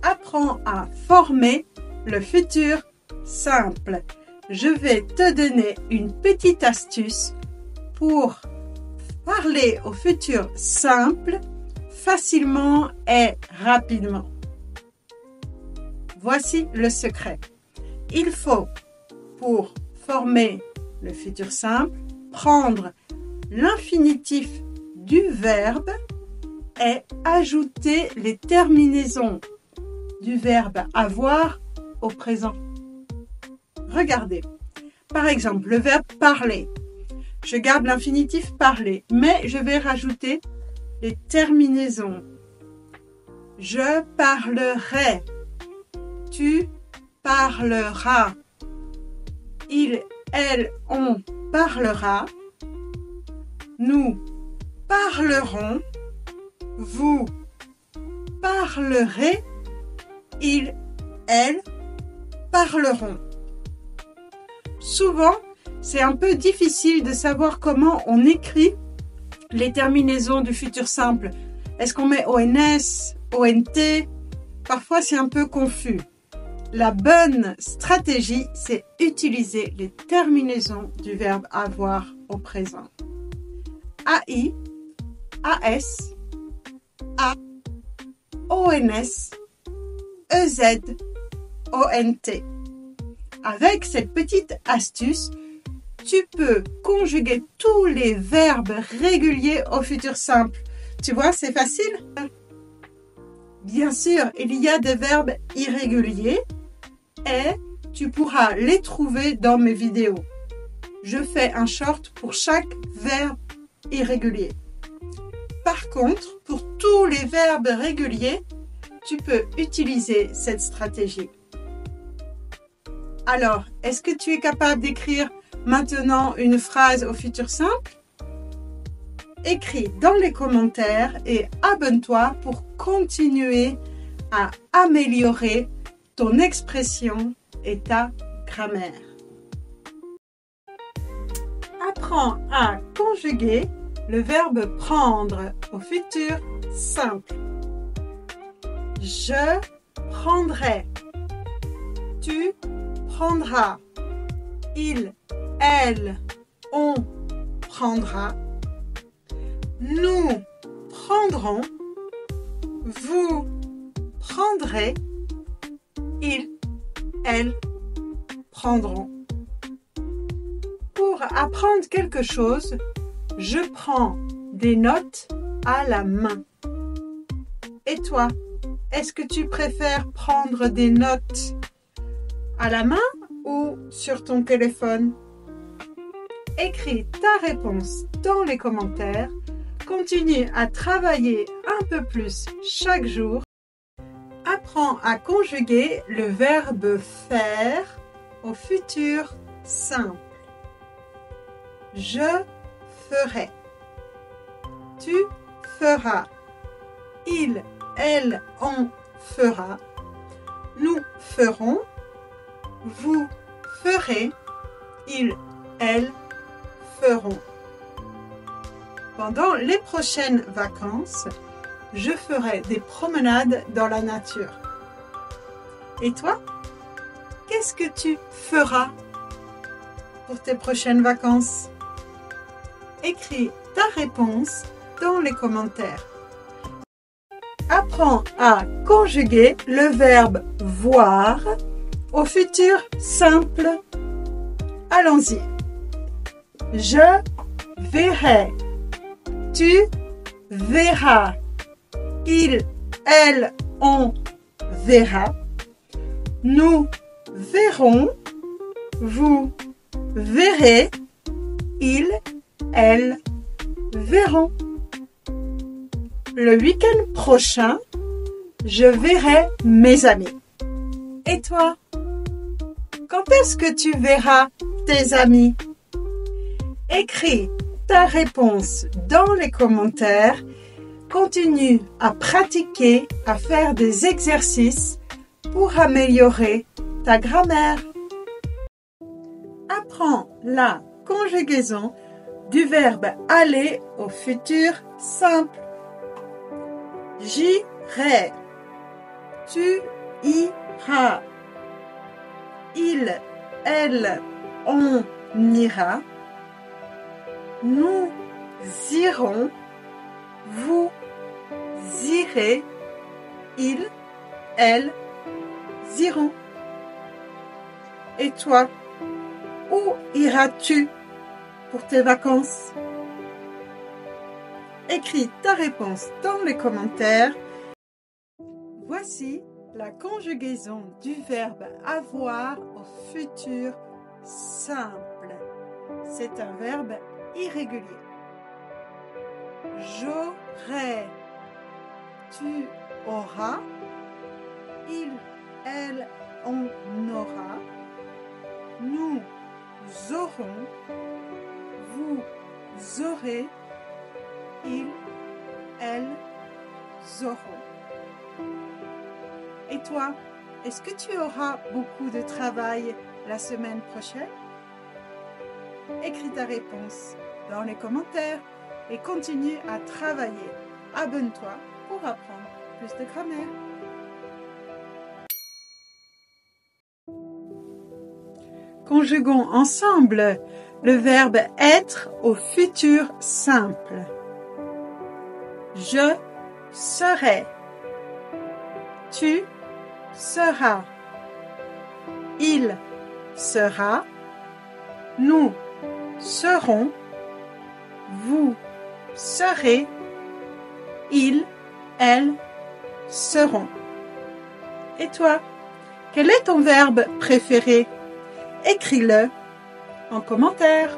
Apprends à former le futur simple. Je vais te donner une petite astuce pour parler au futur simple facilement et rapidement. Voici le secret. Il faut, pour former le futur simple, prendre l'infinitif du verbe et ajouter les terminaisons du verbe avoir au présent. Regardez, par exemple, le verbe parler. Je garde l'infinitif parler, mais je vais rajouter les terminaisons. Je parlerai. Tu parleras. Il, elle, on parlera. Nous parlerons. Vous parlerez. Ils, elles parleront. Souvent, c'est un peu difficile de savoir comment on écrit les terminaisons du futur simple. Est-ce qu'on met ONS, ONT? Parfois, c'est un peu confus. La bonne stratégie, c'est utiliser les terminaisons du verbe avoir au présent. AI, AS, A, ONS, EZ, ONT. Avec cette petite astuce, tu peux conjuguer tous les verbes réguliers au futur simple. Tu vois, c'est facile. Bien sûr, il y a des verbes irréguliers et tu pourras les trouver dans mes vidéos. Je fais un short pour chaque verbe irrégulier. Par contre, pour tous les verbes réguliers, tu peux utiliser cette stratégie. Alors, est-ce que tu es capable d'écrire maintenant une phrase au futur simple? Écris dans les commentaires et abonne-toi pour continuer à améliorer ton expression et ta grammaire. Apprends à conjuguer le verbe prendre au futur simple. Je prendrai. Tu prendras. Il, elle, on prendra. Nous prendrons. Vous prendrez. Ils, elles prendront. Pour apprendre quelque chose, je prends des notes à la main. Et toi, est-ce que tu préfères prendre des notes à la main ou sur ton téléphone? Écris ta réponse dans les commentaires. Continue à travailler un peu plus chaque jour. Apprends à conjuguer le verbe faire au futur simple. Je ferai. Tu feras. Il, elle, on fera. Nous ferons. Vous ferez. Ils, elles feront. Pendant les prochaines vacances, je ferai des promenades dans la nature. Et toi, qu'est-ce que tu feras pour tes prochaines vacances? Écris ta réponse dans les commentaires. Apprends à conjuguer le verbe voir au futur simple. Allons-y. Je verrai. Tu verras. Il, elle, on verra. Nous verrons. Vous verrez. Ils, elles verront. Le week-end prochain, je verrai mes amis. Et toi? Quand est-ce que tu verras tes amis? Écris ta réponse dans les commentaires. Continue à pratiquer, à faire des exercices pour améliorer ta grammaire. Apprends la conjugaison du verbe aller au futur simple. J'irai. Tu iras. Il, elle, on ira. Nous irons. Vous irez. Il, elle, iront. Et toi, où iras-tu pour tes vacances? Écris ta réponse dans les commentaires. Voici la conjugaison du verbe avoir au futur simple. C'est un verbe irrégulier. J'aurai, tu auras, il, elle, on aura, nous aurons, vous aurez, ils, elles auront. Et toi, est-ce que tu auras beaucoup de travail la semaine prochaine? Écris ta réponse dans les commentaires et continue à travailler. Abonne-toi pour apprendre plus de grammaire. Conjuguons ensemble le verbe être au futur simple. Je serai. Tu seras. Il sera. Nous serons. Vous serez. Ils, elles seront. Et toi, quel est ton verbe préféré? Écris-le en commentaire.